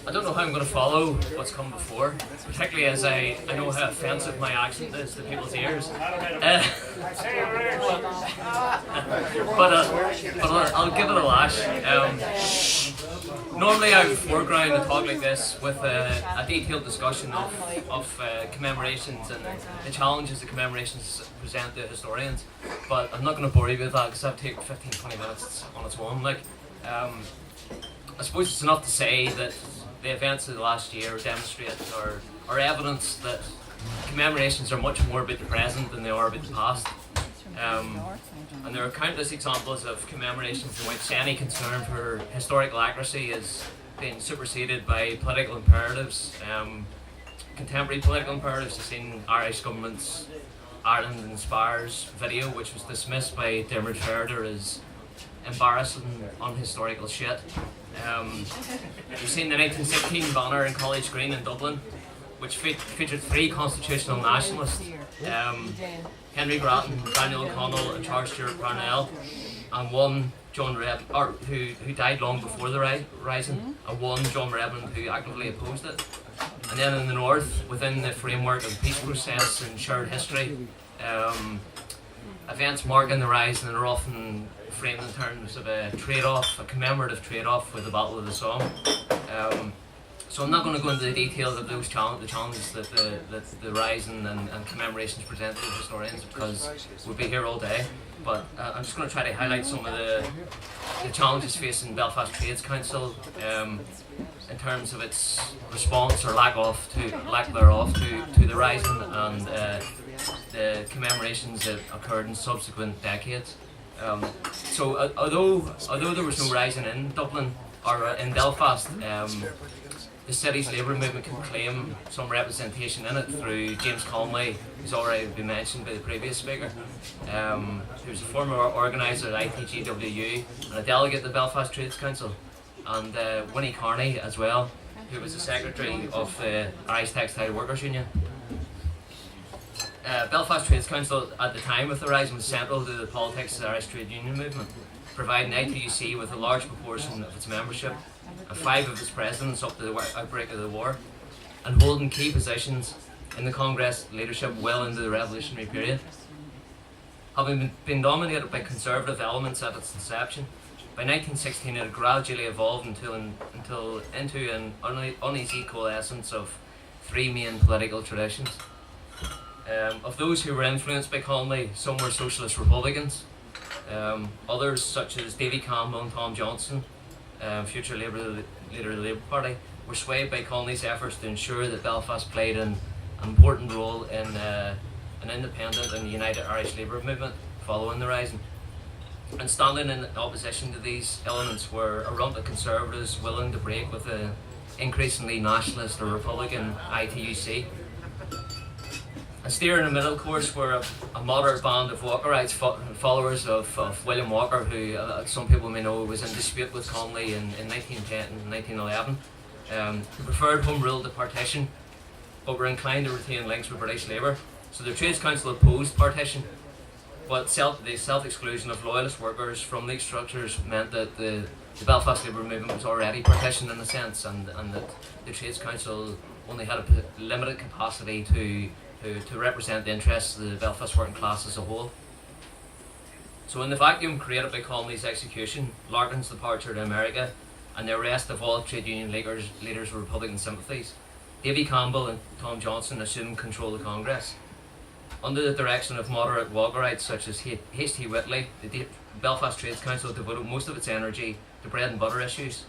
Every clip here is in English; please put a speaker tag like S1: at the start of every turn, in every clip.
S1: I don't know how I'm going to follow what's come before, particularly as I know how offensive my accent is to people's ears. But I'll give it a lash. Normally I would foreground a talk like this with a detailed discussion of commemorations and the challenges that commemorations present to historians, but I'm not going to bore you with that because that would take 15-20 minutes on its own. I suppose it's enough to say that the events of the last year demonstrate or evidence that commemorations are much more about the present than they are about the past. And there are countless examples of commemorations in which any concern for historical accuracy is being superseded by political imperatives. Contemporary political imperatives have seen Irish government's Ireland Inspires video, which was dismissed by Dermot Ferder as embarrassing, unhistorical shit. You've seen the 1916 banner in College Green in Dublin, which featured 3 constitutional nationalists, Henry Grattan, Daniel O'Connell and Charles Stewart Parnell, and one John Redmond, who died long before the Rising, and one John Redmond who actively opposed it. And then in the north, within the framework of the peace process and shared history, events marking the Rising are often framed in terms of a trade-off, a commemorative trade-off with the Battle of the Somme. So I'm not going to go into the details of those the challenges that the Rising and commemorations present to historians, because we'll be here all day. But I'm just going to try to highlight some of the challenges facing Belfast Trades Council in terms of its response or lack thereof to the Rising and the commemorations that occurred in subsequent decades. So although there was no Rising in Dublin or in Belfast, the city's labour movement can claim some representation in it through James Conway, who's already been mentioned by the previous speaker, who was a former organiser at ITGWU and a delegate to the Belfast Trades Council, and Winnie Carney as well, who was the secretary of the Irish Textile Workers Union. Belfast Trades Council at the time of the Rising was central to the politics of the Irish trade union movement, providing ITUC with a large proportion of its membership and 5 of its presidents up to the outbreak of the war, and holding key positions in the Congress leadership well into the revolutionary period. Having been dominated by conservative elements at its inception, by 1916 it had gradually evolved into an uneasy coalescence of 3 main political traditions. Of those who were influenced by Conway, some were socialist Republicans. Others, such as Davy Campbell and Tom Johnson, future leader of the Labour Party, were swayed by Conway's efforts to ensure that Belfast played an important role in an independent and united Irish labour movement following the Rising. And standing in opposition to these elements were a rump of conservatives willing to break with the increasingly nationalist or Republican ITUC. And steering a middle course were a moderate band of Walkerites, followers of William Walker, who some people may know was in dispute with Conway in 1910 and 1911, who preferred home rule to partition, but were inclined to retain links with British Labour. So the Trades Council opposed partition, but the self-exclusion of loyalist workers from these structures meant that the Belfast Labour movement was already partitioned in a sense, and that the Trades Council only had a limited capacity to represent the interests of the Belfast working class as a whole. So in the vacuum created by Conway's execution, Larkin's departure to America, and the arrest of all trade union leaders with Republican sympathies, Davy Campbell and Tom Johnson assumed control of Congress. Under the direction of moderate Walkerites such as H.T. Whitley, the Belfast Trades Council devoted most of its energy to bread and butter issues.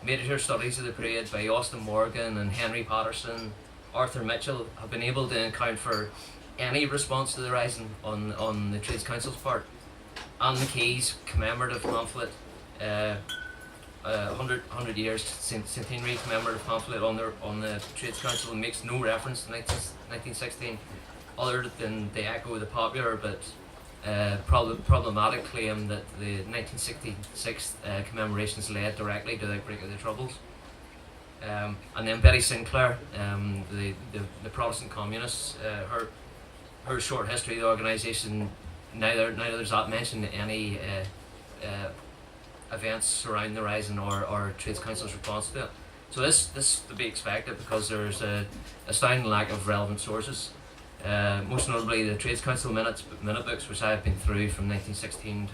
S1: Major studies of the period by Austin Morgan and Henry Patterson, Arthur Mitchell have been able to account for any response to the Rising on the Trades Council's part. Anne McKee's commemorative pamphlet, 100 years centenary commemorative pamphlet on the Trades Council, makes no reference to 1916, other than they echo the popular but problematic claim that the 1966 commemorations led directly to the outbreak of the Troubles. And then Betty Sinclair, the Protestant communists, her short history of the organisation, neither does that mention any events surrounding the Rising or Trades Council's response to it. So this to be expected because there's a astounding lack of relevant sources. Most notably the Trades Council minute books, which I have been through from 1916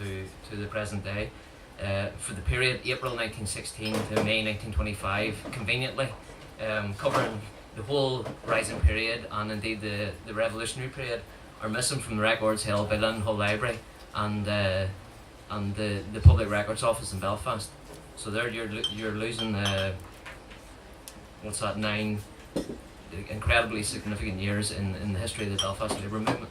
S1: to the present day. For the period April 1916 to May 1925, conveniently, covering the whole rising period and indeed the revolutionary period, are missing from the records held by Lindenhall Library and the Public Records Office in Belfast. So there you're losing what's that, 9 incredibly significant years in the history of the Belfast labour movement.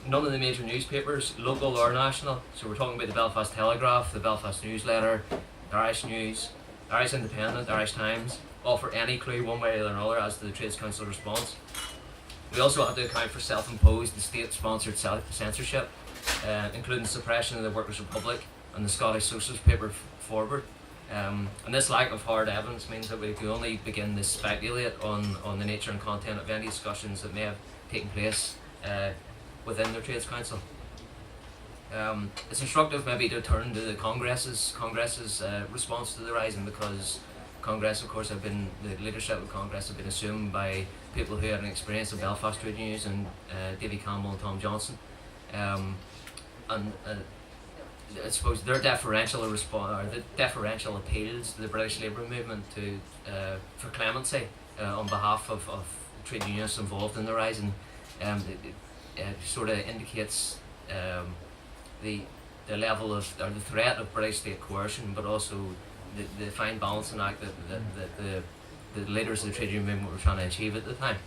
S1: None of the major newspapers, local or national, so we're talking about the Belfast Telegraph, the Belfast Newsletter, the Irish News, the Irish Independent, the Irish Times, offer any clue one way or another as to the Trades Council response. We also have to account for self-imposed and state-sponsored censorship, including suppression of the Workers' Republic and the Scottish Socialist paper Forward. And this lack of hard evidence means that we can only begin to speculate on the nature and content of any discussions that may have taken place within the Trades Council. It's instructive maybe to turn to the Congress's response to the rising, because Congress, of course, the leadership of Congress have been assumed by people who had an experience of Belfast trade unions and Davy Campbell and Tom Johnson. I suppose their deferential appeals to the British labour movement for clemency on behalf of trade unions involved in the rising, it sort of indicates the level of, or the threat of British state coercion, but also the fine balancing act that the leaders of the trade union movement were trying to achieve at the time.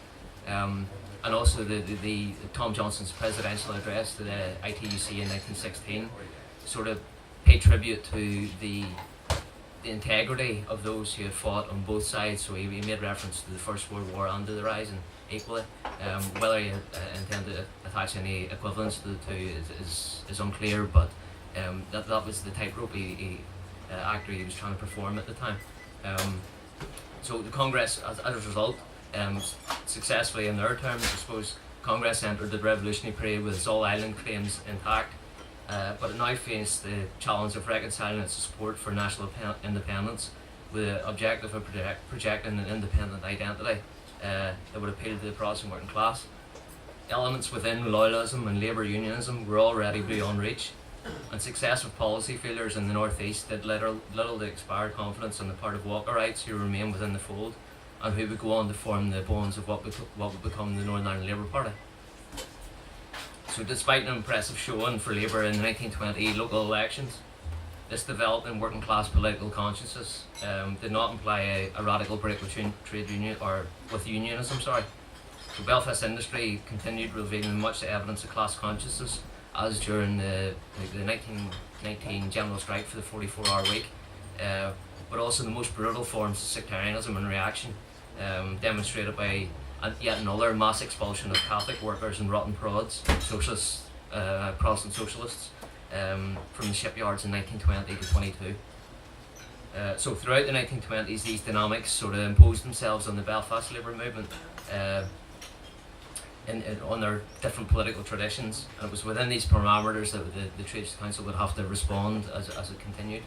S1: And also the Tom Johnson's presidential address to the ITUC in 1916 sort of pay tribute to the integrity of those who had fought on both sides. So he made reference to the First World War and to the Rising equally. Whether he intended to attach any equivalence to the two is unclear, but that was the tightrope actor he was trying to perform at the time. So the Congress, as a result, successfully in their terms, I suppose, Congress entered the revolutionary period with its all-island claims intact, but it now faced the challenge of reconciling its support for national independence with the objective of projecting an independent identity that would appeal to the Protestant working class. Elements within loyalism and labour unionism were already beyond reach, and successive policy failures in the North East did little to inspire confidence on the part of Walkerites who remained within the fold and who would go on to form the bones of what would become the Northern Ireland Labour Party. So despite an impressive showing for Labour in the 1920 local elections, this developed in working class political consciences did not imply a radical break with unionism. So Belfast industry continued revealing much evidence of class consciousness, as during the 1919 general strike for the 44-hour week, but also the most brutal forms of sectarianism and reaction, demonstrated by yet another mass expulsion of Catholic workers and rotten prods, socialists, Protestant socialists, from the shipyards in 1920 to 22. So throughout the 1920s, these dynamics sort of imposed themselves on the Belfast labour movement on their different political traditions, and it was within these parameters that the Trades Council would have to respond as it continued.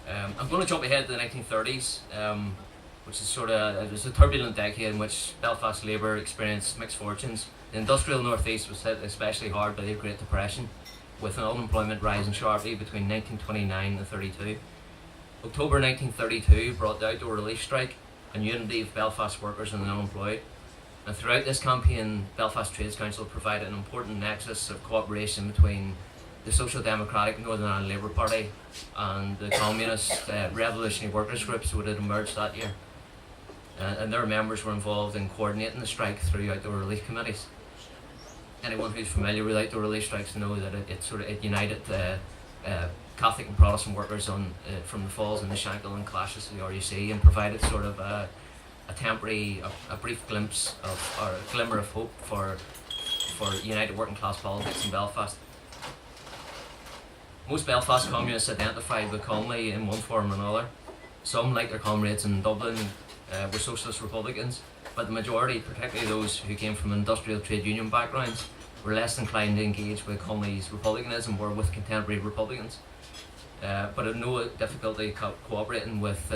S1: I'm going to jump ahead to the 1930s, which is it was a turbulent decade in which Belfast labour experienced mixed fortunes. The industrial northeast was hit especially hard by the Great Depression, with unemployment rising sharply between 1929 and 32. October 1932 brought the outdoor relief strike and unity of Belfast workers and the unemployed. And throughout this campaign, Belfast Trades Council provided an important nexus of cooperation between the Social Democratic Northern Ireland Labour Party and the Communist revolutionary workers groups that had emerged that year. And their members were involved in coordinating the strike through outdoor relief committees. Anyone who's familiar with outdoor relief strikes know that it united Catholic and Protestant workers from the Falls and the Shankill and clashes of the RUC, and provided sort of a brief glimpse of, or a glimmer of hope for united working class politics in Belfast. Most Belfast communists identified with Conley in one form or another. Some, like their comrades in Dublin, were socialist Republicans, but the majority, particularly those who came from industrial trade union backgrounds, were less inclined to engage with Conley's republicanism or with contemporary Republicans. but had no difficulty cooperating with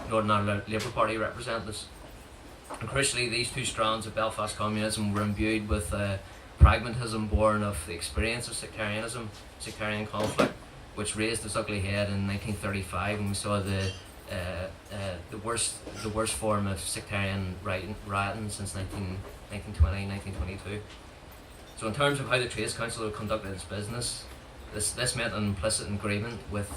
S1: Northern Ireland Labour Party representatives. And crucially, these two strands of Belfast communism were imbued with pragmatism born of the experience of sectarian conflict, which raised its ugly head in 1935 when we saw the worst form of sectarian rioting since 1922. So in terms of how the Trades Council conducted its business, this meant an implicit agreement with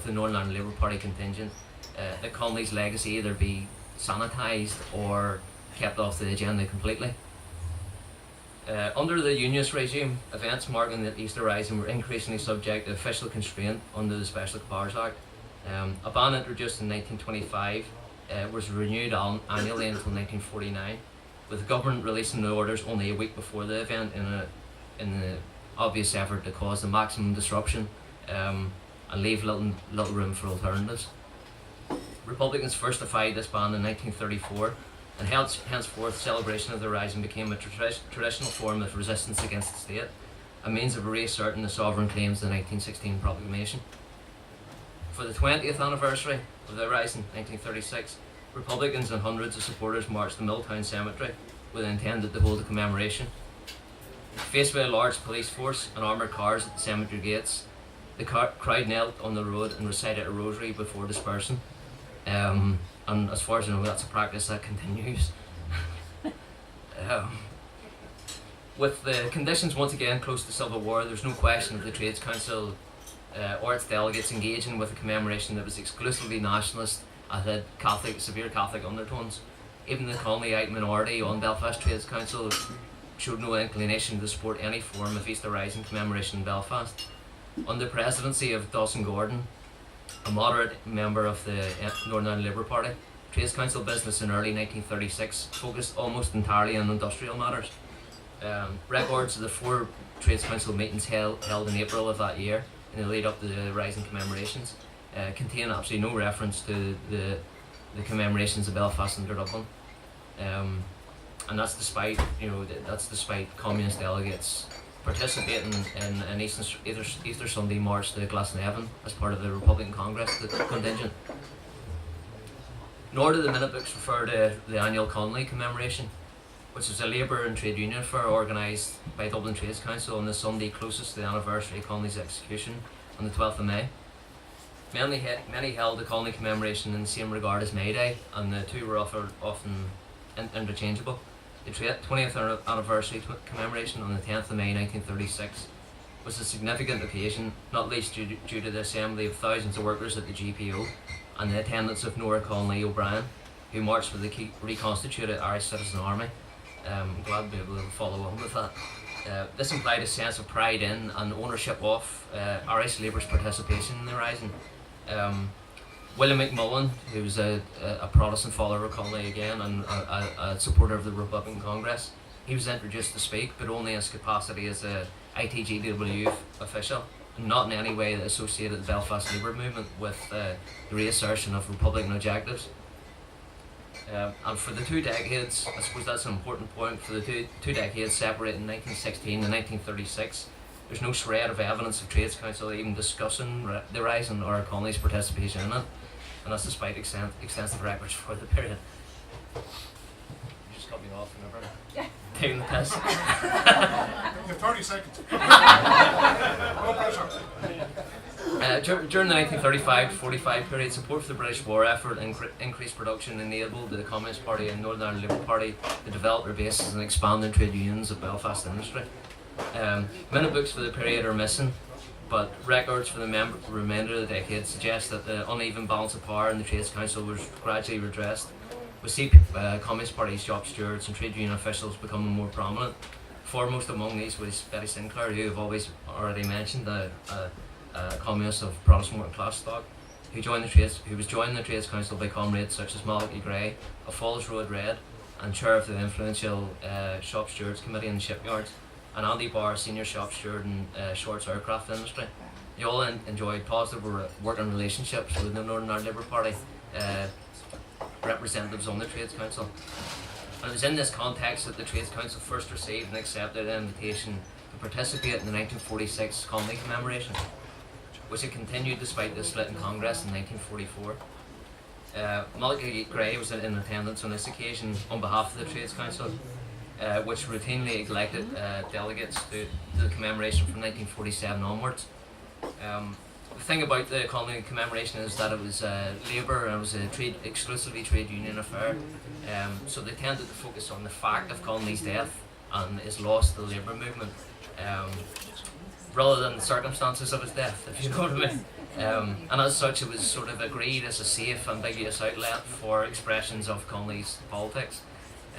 S1: the Northern Ireland Labour Party contingent that Connolly's legacy either be sanitised or kept off the agenda completely. Under the Unionist regime, events marking the Easter Rising were increasingly subject to official constraint under the Special Powers Act. A ban introduced in 1925 was renewed annually until 1949, with the government releasing the orders only a week before the event in the obvious effort to cause the maximum disruption and leave little room for alternatives. Republicans first defied this ban in 1934, and henceforth celebration of the Rising became a traditional form of resistance against the state, a means of reasserting the sovereign claims of the 1916 proclamation. For the 20th anniversary of the Rising, 1936, Republicans and hundreds of supporters marched to Milltown Cemetery with intended to hold a commemoration. Faced with a large police force and armoured cars at the cemetery gates, the crowd knelt on the road and recited a rosary before dispersing. And as far as I know, that's a practice that continues. With the conditions once again close to civil war, there's no question of the Trades Council or its delegates engaging with a commemoration that was exclusively nationalist and had severe Catholic undertones. Even the Connollyite minority on Belfast Trades Council showed no inclination to support any form of Easter Rising commemoration in Belfast. Under the presidency of Dawson Gordon, a moderate member of the Northern Ireland Labour Party, Trades Council business in early 1936 focused almost entirely on industrial matters. Records of the 4 Trades Council meetings held in April of that year in the lead up to the Rising commemorations contain absolutely no reference to the commemorations of Belfast and Dublin. And that's despite communist delegates participating in Easter Sunday March to Glasnevin as part of the Republican Congress contingent. Nor do the minute books refer to the annual Connolly commemoration, which is a labour and trade union fair organised by Dublin Trades Council on the Sunday closest to the anniversary of Connolly's execution on the 12th of May. Many held the Connolly commemoration in the same regard as May Day, and the two were often interchangeable. The 20th anniversary commemoration on the 10th of May 1936 was a significant occasion, not least due to the assembly of thousands of workers at the GPO and the attendance of Nora Connolly O'Brien, who marched with the reconstituted Irish Citizen Army. I'm glad to be able to follow on with that. This implied a sense of pride in and ownership of Irish Labour's participation in the Rising. William McMullen, who was a Protestant follower of Connolly again and a supporter of the Republican Congress, he was introduced to speak, but only in his capacity as a ITGW official, not in any way that associated the Belfast Labour movement with the reassertion of Republican objectives. And for the 2 decades, I suppose that's an important point, for the two decades separated in 1916 and 1936, there's no shred of evidence of Trades Council even discussing the Rising or Connolly's participation in it, and that's despite extensive records for the period. You just cut me off whenever taking the piss.
S2: You have 30 seconds. No pressure.
S1: During the 1935-45 period, support for the British war effort increased production enabled the Communist Party and Northern Ireland Labour Party to develop their bases and expand their trade unions of Belfast industry. Minute books for the period are missing, but records for the remainder of the decade suggest that the uneven balance of power in the Trades Council was gradually redressed. We see Communist Party shop stewards and trade union officials becoming more prominent. Foremost among these was Betty Sinclair, who I've already mentioned, a communist of Protestant working class stock, who was joining the Trades Council by comrades such as Malachi Gray of Falls Road Red and chair of the influential Shop Stewards Committee in the shipyards, and Andy Bara, senior shop steward in Shorts aircraft industry. They all enjoyed positive working relationships with the Northern Ireland Labour Party representatives on the Trades Council. And it was in this context that the Trades Council first received and accepted an invitation to participate in the 1946 Connolly commemoration. which had continued despite the split in Congress in 1944. Malachy Gray was in attendance on this occasion on behalf of the Trades Council, which routinely elected delegates to the commemoration from 1947 onwards. The thing about the Connolly commemoration is that it was labour and it was a exclusively trade union affair, so they tended to focus on the fact of Connolly's death and his loss to the labour movement, rather than the circumstances of his death, if you know what I mean. And as such, it was sort of agreed as a safe, ambiguous outlet for expressions of Connolly's politics.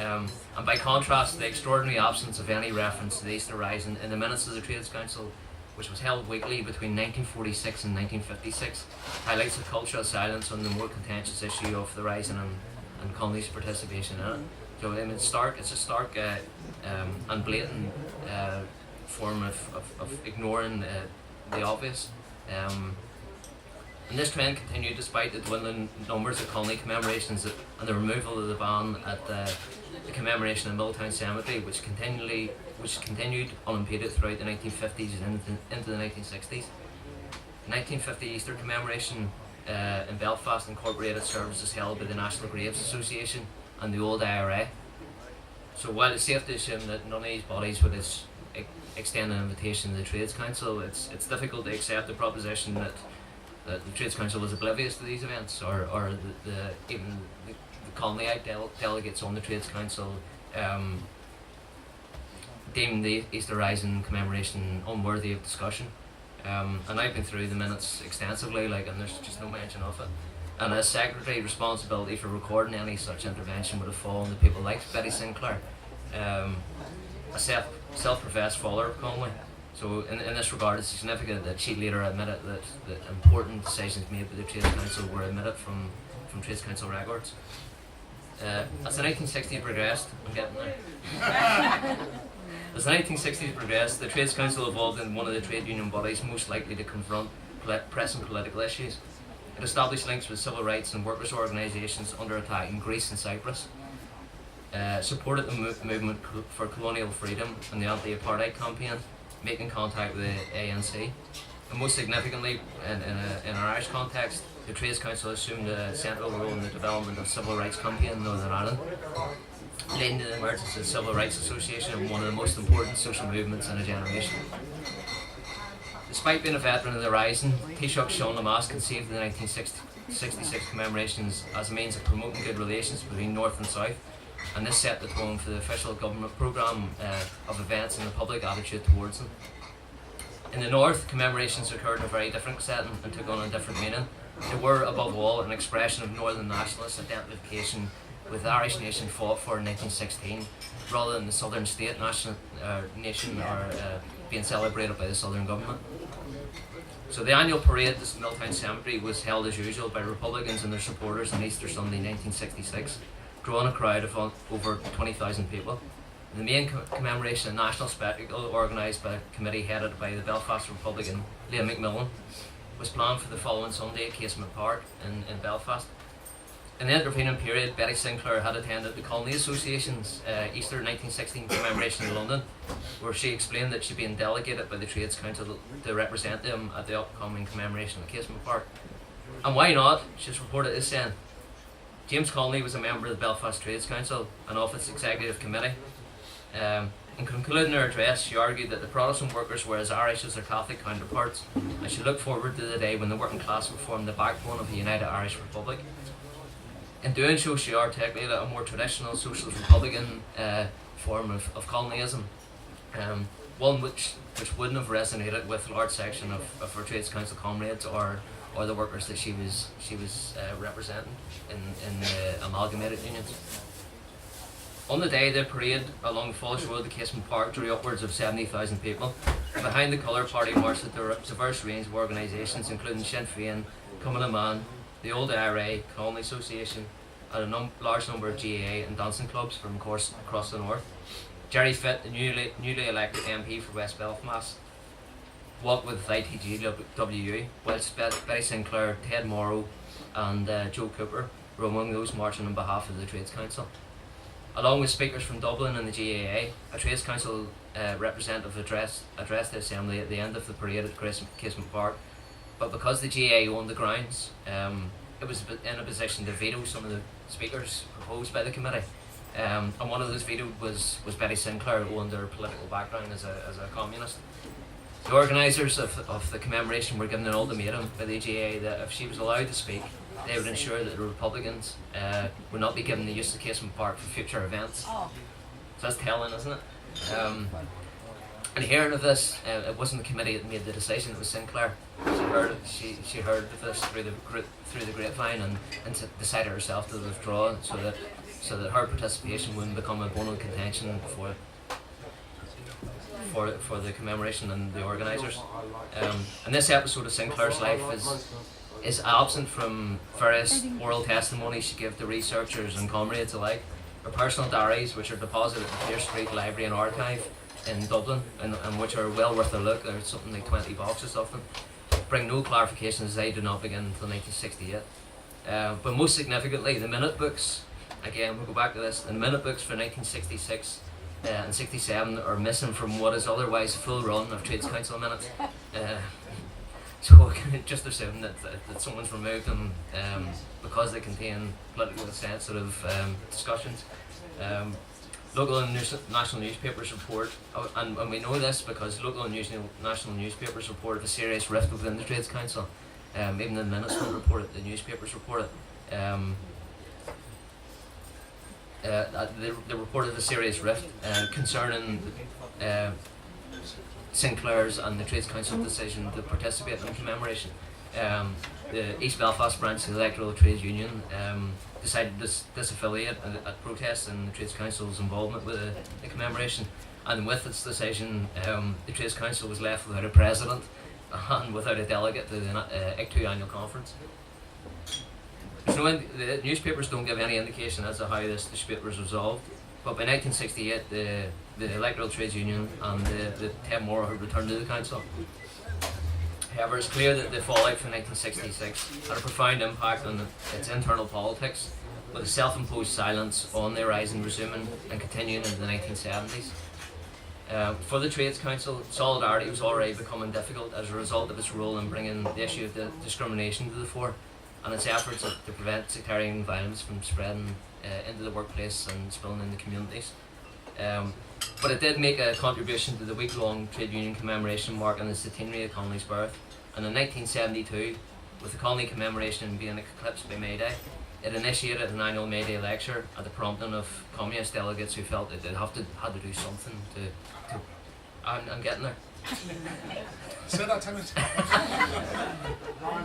S1: And by contrast, the extraordinary absence of any reference to the Easter Rising in the minutes of the Trades Council, which was held weekly between 1946 and 1956, highlights the cultural silence on the more contentious issue of the Rising and Connolly's participation in it. So I mean, it's a stark and blatant form of ignoring the obvious. And this trend continued despite the dwindling numbers of Connolly commemorations and the removal of the ban at the commemoration in Milltown Cemetery, which continued unimpeded throughout the 1950s and into the 1960s. The 1950 Easter commemoration in Belfast incorporated services held by the National Graves Association and the old IRA. So while it's safe to assume that none of these bodies would extend an invitation to the Trades Council, it's difficult to accept the proposition that the Trades Council was oblivious to these events, or even the Connollyite delegates on the Trades Council deemed the Easter Rising commemoration unworthy of discussion. And I've been through the minutes extensively, and there's just no mention of it. And as secretary, responsibility for recording any such intervention would have fallen to people like Betty Sinclair, a self-professed follower of Connolly. So in this regard, it's significant that she later admitted that important decisions made by the Trades Council were omitted from Trades Council records. As the 1960s progressed, As the 1960s progressed, the Trades Council evolved into one of the trade union bodies most likely to confront pressing political issues. It established links with civil rights and workers' organisations under attack in Greece and Cyprus, supported the movement for colonial freedom and the anti-apartheid campaign, making contact with the ANC. And most significantly, in an Irish context, the Trades Council assumed a central role in the development of civil rights campaign in Northern Ireland, leading to the emergence of the Civil Rights Association, one of the most important social movements in a generation. Despite being a veteran of the Rising, Taoiseach Seán Byers conceived the 1966 commemorations as a means of promoting good relations between North and South, and this set the tone for the official government programme of events and the public attitude towards them. In the North, commemorations occurred in a very different setting and took on a different meaning. They were, above all, an expression of Northern nationalist identification with the Irish nation fought for in 1916, rather than the Southern state nation being celebrated by the Southern government. So the annual parade at the Milltown Cemetery was held as usual by Republicans and their supporters on Easter Sunday 1966, drawing a crowd of over 20,000 people. The main commemoration, a national spectacle organised by a committee headed by the Belfast Republican Liam McMillan, was planned for the following Sunday at Casement Park in Belfast. In the intervening period, Betty Sinclair had attended the Connolly Association's Easter 1916 commemoration in London, where she explained that she'd been delegated by the Trades Council to represent them at the upcoming commemoration at Casement Park. And why not? She's reported as saying, James Connolly was a member of the Belfast Trades Council and of its executive committee. In concluding her address, she argued that the Protestant workers were as Irish as their Catholic counterparts, and she looked forward to the day when the working class would form the backbone of the United Irish Republic. In doing so, she articulated a more traditional socialist republican form of colonialism, one which wouldn't have resonated with a large section of her Trades Council comrades or the workers that she was representing in the amalgamated unions. On the day, the parade along the Falls Road to Casement Park drew upwards of 70,000 people. Behind the colour party marched a diverse range of organisations, including Sinn Féin, Cumann na mBan, the old IRA, Connolly Association, and a large number of GAA and dancing clubs from across the north. Jerry Fitt, the newly elected MP for West Belfast, walked with ITGWU, whilst Betty Sinclair, Ted Morrow and Joe Cooper were among those marching on behalf of the Trades Council. Along with speakers from Dublin and the GAA, a Trades Council representative addressed the Assembly at the end of the parade at Casement Park but because the GA owned the grounds, it was in a position to veto some of the speakers proposed by the committee. And one of those vetoed was Betty Sinclair, who owned her political background as a communist. The organisers of the commemoration were given an ultimatum by the GA that if she was allowed to speak, they would ensure that the Republicans would not be given the use of Casement Park for future events. So that's telling, isn't it? And hearing of this, it wasn't the committee that made the decision, it was Sinclair. She heard of this through the grapevine and decided herself to withdraw so that her participation wouldn't become a bone of contention for the commemoration and the organisers. And this episode of Sinclair's life is absent from various oral testimonies she gave to researchers and comrades alike. Her personal diaries, which are deposited in Clear Street Library and Archive in Dublin, and which are well worth a look. There's something like 20 boxes of them. Bring no clarifications as they do not begin until 1968. But most significantly, the minute books, again we'll go back to this, the minute books for 1966 and 67 are missing from what is otherwise a full run of Trades Council minutes. So we can just assume that someone's removed them because they contain politically sensitive discussions. Local and national newspapers report, and we know this because local and national newspapers report of a serious rift within the Trades Council. Even the minutes don't report it, the newspapers report it. They reported a serious rift concerning Sinclair's and the Trades Council decision to participate in the commemoration. The East Belfast branch of the Electoral Trades Union decided to disaffiliate at protests in the Trades Council's involvement with the commemoration, and with its decision the Trades Council was left without a president and without a delegate to the ICTU annual conference. The newspapers don't give any indication as to how this dispute was resolved, but by 1968 the Electoral Trades Union and the 10 more had returned to the council. However, it's clear that the fallout from 1966 had a profound impact on its internal politics, with a self-imposed silence on the rising resuming and continuing into the 1970s. For the Trades Council, solidarity was already becoming difficult as a result of its role in bringing the issue of discrimination to the fore, and its efforts to prevent sectarian violence from spreading into the workplace and spilling into communities. But it did make a contribution to the week-long trade union commemoration marking the centenary of Connolly's birth, and in 1972, with the Connolly commemoration being eclipsed by May Day, it initiated an annual May Day lecture at the prompting of communist delegates who felt that they had to do something to I'm getting there.
S2: Say that 10 minutes.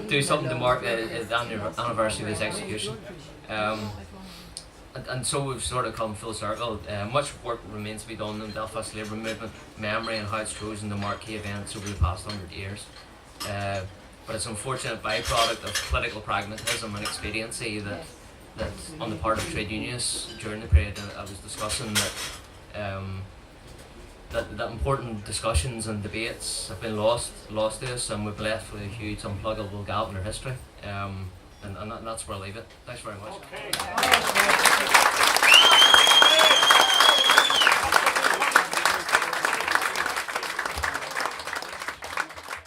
S1: Do something to mark the anniversary of his execution. And so we've sort of come full circle. Much work remains to be done in the Belfast Labour Movement memory and how it's chosen to mark key events over the past 100 years. But it's an unfortunate byproduct of political pragmatism and expediency that on the part of trade unionists during the period that I was discussing that important discussions and debates have been lost to us, and we've left with a huge unpluggable gap in our history. And that's where I'll leave it. Thanks very much. Okay.